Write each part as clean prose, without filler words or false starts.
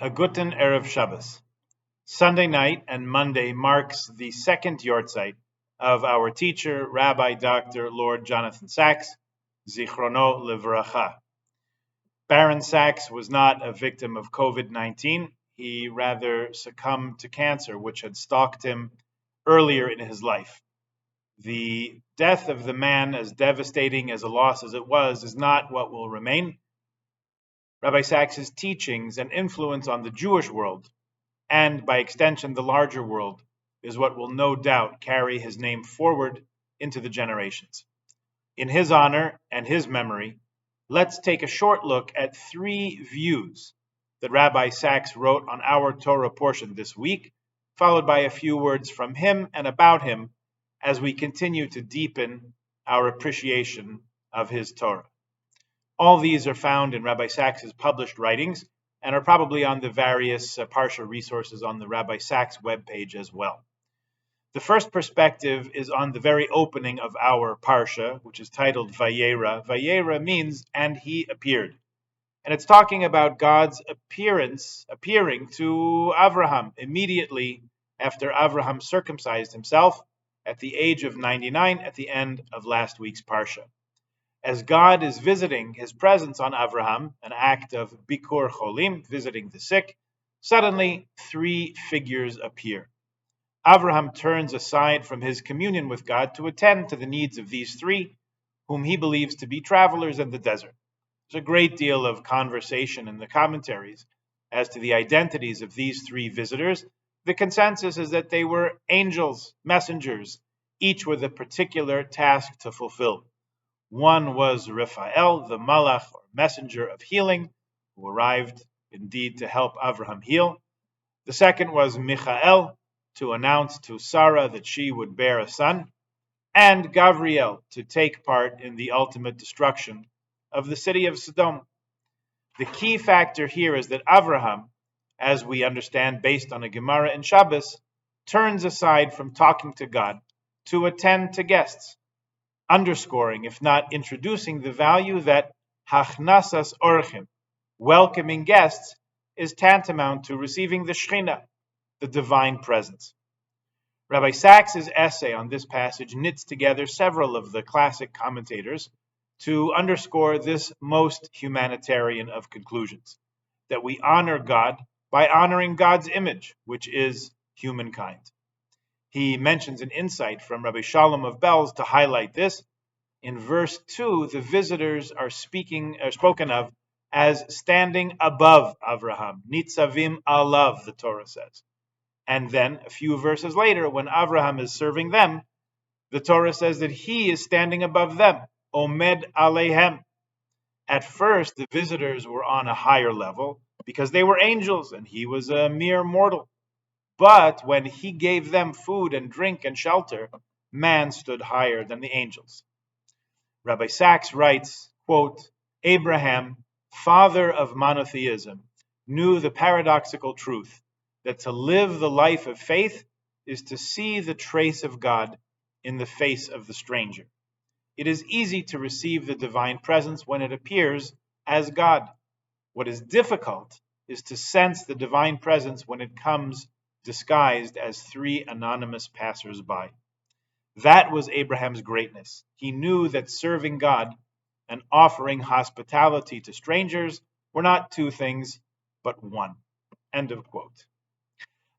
A guten Erev Shabbos. Sunday night and Monday marks the second yortzeit of our teacher, Rabbi Dr. Lord Jonathan Sacks, Zichrono Livracha. Baron Sacks was not a victim of COVID-19. He rather succumbed to cancer, which had stalked him earlier in his life. The death of the man, as devastating as a loss as it was, is not what will remain. Rabbi Sacks's teachings and influence on the Jewish world, and by extension the larger world, is what will no doubt carry his name forward into the generations. In his honor and his memory, let's take a short look at three views that Rabbi Sacks wrote on our Torah portion this week, followed by a few words from him and about him as we continue to deepen our appreciation of his Torah. All these are found in Rabbi Sacks's published writings and are probably on the various Parsha resources on the Rabbi Sacks webpage as well. The first perspective is on the very opening of our Parsha, which is titled Vayeira. Vayeira means, and he appeared. And it's talking about God's appearing to Avraham immediately after Avraham circumcised himself at the age of 99 at the end of last week's Parsha. As God is visiting his presence on Avraham, an act of Bikur Cholim, visiting the sick, suddenly three figures appear. Avraham turns aside from his communion with God to attend to the needs of these three, whom he believes to be travelers in the desert. There's a great deal of conversation in the commentaries as to the identities of these three visitors. The consensus is that they were angels, messengers, each with a particular task to fulfill. One was Raphael, the Malach, or messenger of healing, who arrived indeed to help Avraham heal. The second was Michael, to announce to Sarah that she would bear a son, and Gabriel, to take part in the ultimate destruction of the city of Sodom. The key factor here is that Avraham, as we understand based on a Gemara in Shabbos, turns aside from talking to God to attend to guests, underscoring, if not introducing, the value that hachnasas orchim, welcoming guests, is tantamount to receiving the Shekhinah, the divine presence. Rabbi Sacks's essay on this passage knits together several of the classic commentators to underscore this most humanitarian of conclusions, that we honor God by honoring God's image, which is humankind. He mentions an insight from Rabbi Shalom of Belz to highlight this. In verse 2, the visitors are spoken of as standing above Avraham, nitzavim alav, the Torah says. And then a few verses later, when Avraham is serving them, the Torah says that he is standing above them, omed aleihem. At first, the visitors were on a higher level because they were angels and he was a mere mortal. But when he gave them food and drink and shelter, man stood higher than the angels. Rabbi Sacks writes, quote, Abraham, father of monotheism, knew the paradoxical truth that to live the life of faith is to see the trace of God in the face of the stranger. It is easy to receive the divine presence when it appears as God. What is difficult is to sense the divine presence when it comes disguised as three anonymous passers-by. That was Abraham's greatness. He knew that serving God and offering hospitality to strangers were not two things, but one. End of quote.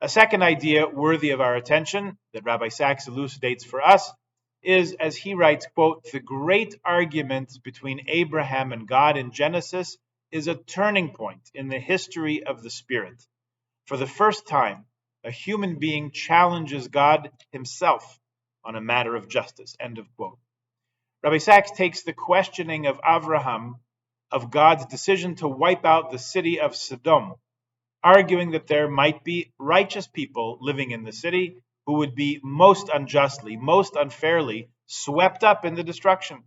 A second idea worthy of our attention that Rabbi Sacks elucidates for us is, as he writes, quote, the great argument between Abraham and God in Genesis is a turning point in the history of the Spirit. For the first time, a human being challenges God himself on a matter of justice, end of quote. Rabbi Sacks takes the questioning of Avraham of God's decision to wipe out the city of Sodom, arguing that there might be righteous people living in the city who would be most unjustly, most unfairly swept up in the destruction.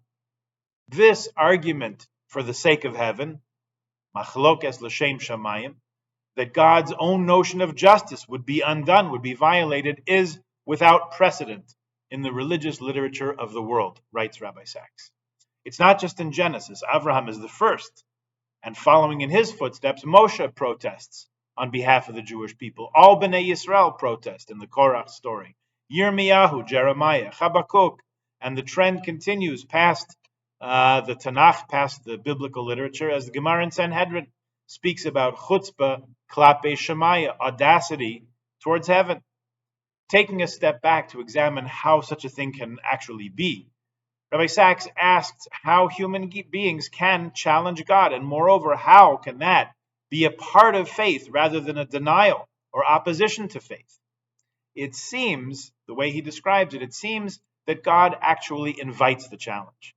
This argument for the sake of heaven, machlokes l'shem shamayim, that God's own notion of justice would be undone, would be violated, is without precedent in the religious literature of the world, writes Rabbi Sacks. It's not just in Genesis. Avraham is the first, and following in his footsteps, Moshe protests on behalf of the Jewish people. All Bnei Yisrael protest in the Korach story. Yirmiyahu, Jeremiah, Habakkuk, and the trend continues past the Tanakh, past the biblical literature, as the Gemara in Sanhedrin speaks about chutzpah, klape shemaya, audacity towards heaven. Taking a step back to examine how such a thing can actually be, Rabbi Sachs asked how human beings can challenge God, and moreover, how can that be a part of faith rather than a denial or opposition to faith? It seems, the way he describes it, it seems that God actually invites the challenge.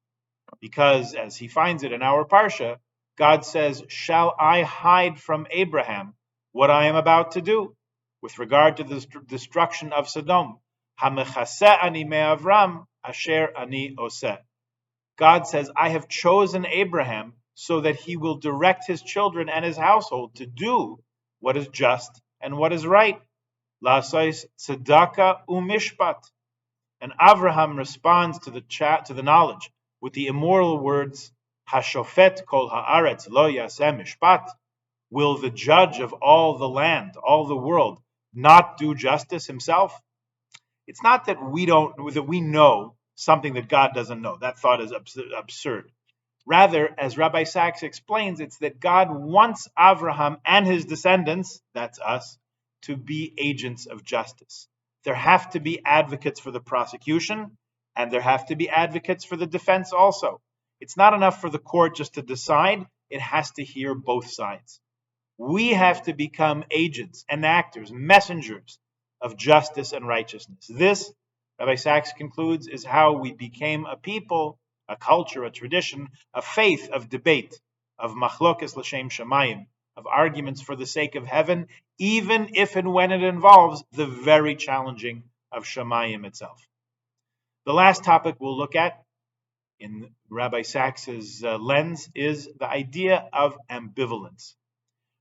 Because, as he finds it in our Parsha, God says, "Shall I hide from Abraham what I am about to do?" With regard to the destruction of Sodom, "Hamechaseh ani me'avram asher ani oseh." God says, "I have chosen Abraham so that he will direct his children and his household to do what is just and what is right. La'asais tzedakah u'mishpat." And Avraham responds to the knowledge with the immortal words, "Hashofet kol haaretz lo yaseh mishpat." Will the judge of all the land, all the world, not do justice himself? It's not that we know something that God doesn't know. That thought is absurd. Rather, as Rabbi Sachs explains, it's that God wants Avraham and his descendants, that's us, to be agents of justice. There have to be advocates for the prosecution, and there have to be advocates for the defense also. It's not enough for the court just to decide, it has to hear both sides. We have to become agents and actors, messengers of justice and righteousness. This, Rabbi Sachs concludes, is how we became a people, a culture, a tradition, a faith of debate, of machlokes l'shem shamayim, of arguments for the sake of heaven, even if and when it involves the very challenging of shamayim itself. The last topic we'll look at in Rabbi Sachs's lens is the idea of ambivalence.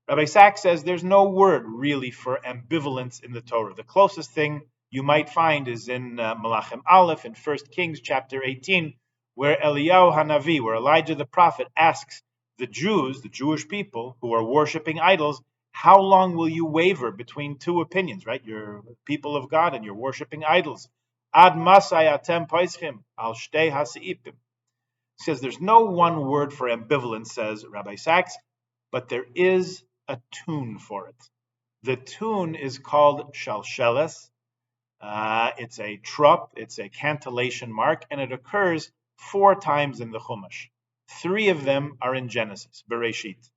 Rabbi Sachs says there's no word really for ambivalence in the Torah. The closest thing you might find is in Malachim Aleph in 1 Kings chapter 18, where Eliyahu Hanavi, where Elijah the prophet asks the Jews, the Jewish people who are worshiping idols, how long will you waver between two opinions, right? You're people of God and you're worshiping idols. Ad masai atem paischim al shtei hasiipim. Says there's no one word for ambivalence, says Rabbi Sachs, but there is a tune for it. The tune is called shalsheles. It's a trup, it's a cantillation mark, and it occurs 4 times in the Chumash. 3 of them are in Genesis, Bereshit.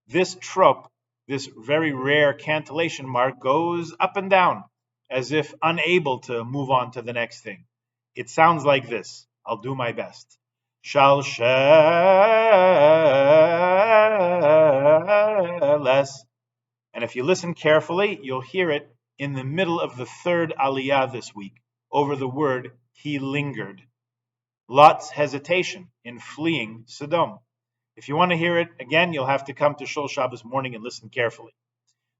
This trup, this very rare cantillation mark, goes up and down as if unable to move on to the next thing. It sounds like this. I'll do my best. Shalsheles. And if you listen carefully, you'll hear it in the middle of the 3rd aliyah this week, over the word he lingered. Lot's hesitation in fleeing Sodom. If you want to hear it again, you'll have to come to Shul Shabbos morning and listen carefully.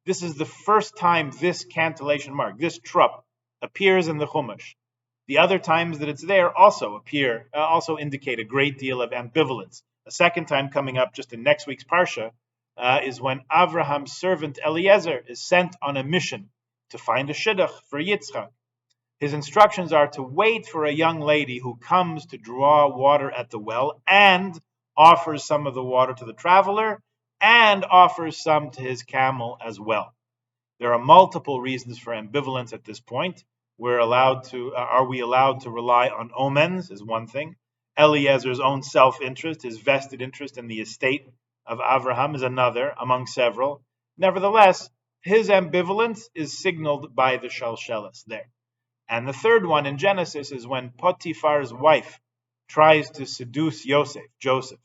This is the first time this cantillation mark, this trup, appears in the Chumash. The other times that it's there also indicate a great deal of ambivalence. A second time coming up just in next week's Parsha is when Avraham's servant Eliezer is sent on a mission to find a shidduch for Yitzchak. His instructions are to wait for a young lady who comes to draw water at the well and offers some of the water to the traveler and offers some to his camel as well. There are multiple reasons for ambivalence at this point. Are we allowed to rely on omens is one thing. Eliezer's own self-interest, his vested interest in the estate of Avraham is another, among several. Nevertheless, his ambivalence is signaled by the shalsheles there. And the third one in Genesis is when Potiphar's wife tries to seduce Joseph.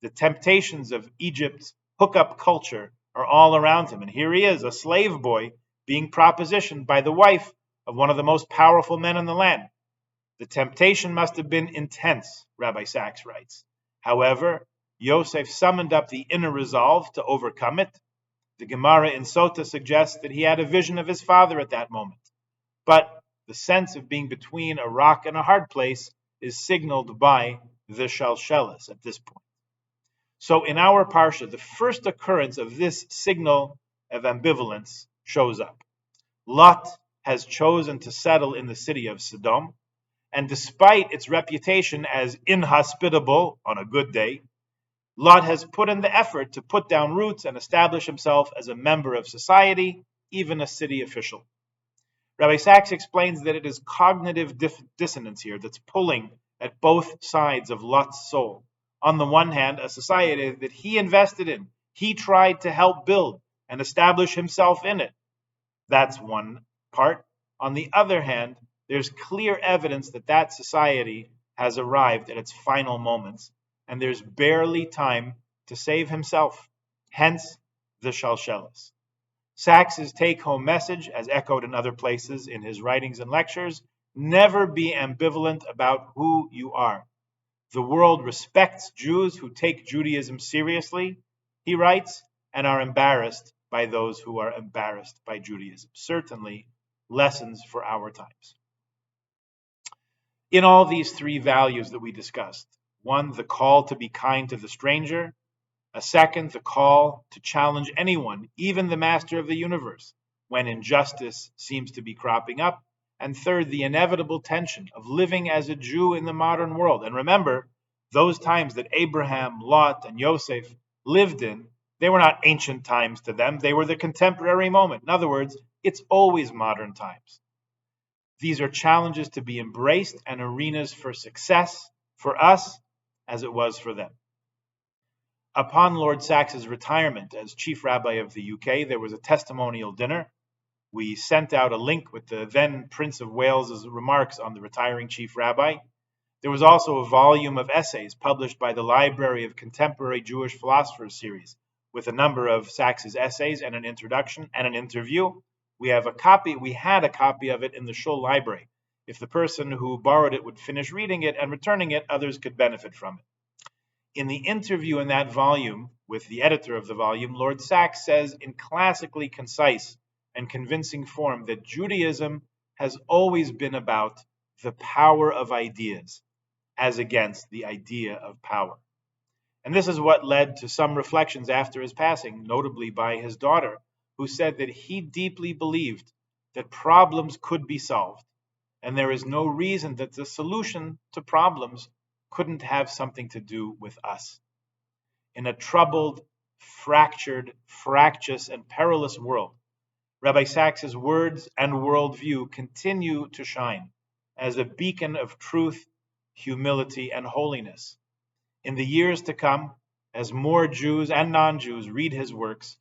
The temptations of Egypt's hookup culture are all around him. And here he is, a slave boy, being propositioned by the wife of one of the most powerful men in the land. The temptation must have been intense, Rabbi Sachs writes. However, Yosef summoned up the inner resolve to overcome it. The Gemara in Sota suggests that he had a vision of his father at that moment. But the sense of being between a rock and a hard place is signaled by the shalsheles at this point. So in our Parsha, the first occurrence of this signal of ambivalence shows up. Lot has chosen to settle in the city of Sodom, and despite its reputation as inhospitable on a good day, Lot has put in the effort to put down roots and establish himself as a member of society, even a city official. Rabbi Sachs explains that it is cognitive dissonance here that's pulling at both sides of Lot's soul. On the one hand, a society that he invested in, he tried to help build and establish himself in it. That's one part. On the other hand, there's clear evidence that that society has arrived at its final moments, and there's barely time to save himself. Hence, the Shalshelis. Sachs's take-home message, as echoed in other places in his writings and lectures, never be ambivalent about who you are. The world respects Jews who take Judaism seriously, he writes, and are embarrassed by those who are embarrassed by Judaism. Certainly, lessons for our times. In all these three values that we discussed, one, the call to be kind to the stranger; a second, the call to challenge anyone, even the master of the universe, when injustice seems to be cropping up; and third, the inevitable tension of living as a Jew in the modern world. And remember, those times that Abraham, Lot, and Yosef lived in, they were not ancient times to them, they were the contemporary moment. In other words, it's always modern times. These are challenges to be embraced and arenas for success for us as it was for them. Upon Lord Sax's retirement as Chief Rabbi of the UK, there was a testimonial dinner. We sent out a link with the then Prince of Wales's remarks on the retiring Chief Rabbi. There was also a volume of essays published by the Library of Contemporary Jewish Philosophers series, with a number of Sax's essays and an introduction and an interview. We had a copy of it in the Shul library. If the person who borrowed it would finish reading it and returning it, others could benefit from it. In the interview in that volume with the editor of the volume, Lord Sachs says in classically concise and convincing form that Judaism has always been about the power of ideas as against the idea of power. And this is what led to some reflections after his passing, notably by his daughter, who said that he deeply believed that problems could be solved, and there is no reason that the solution to problems couldn't have something to do with us. In a troubled, fractured, fractious, and perilous world, Rabbi Sachs's words and worldview continue to shine as a beacon of truth, humility, and holiness. In the years to come, as more Jews and non-Jews read his works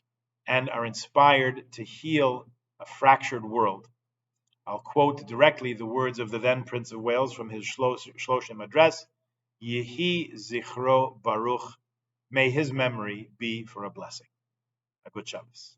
and are inspired to heal a fractured world, I'll quote directly the words of the then Prince of Wales from his Shloshim address, Yehi Zichro Baruch, may his memory be for a blessing. A good Shabbos.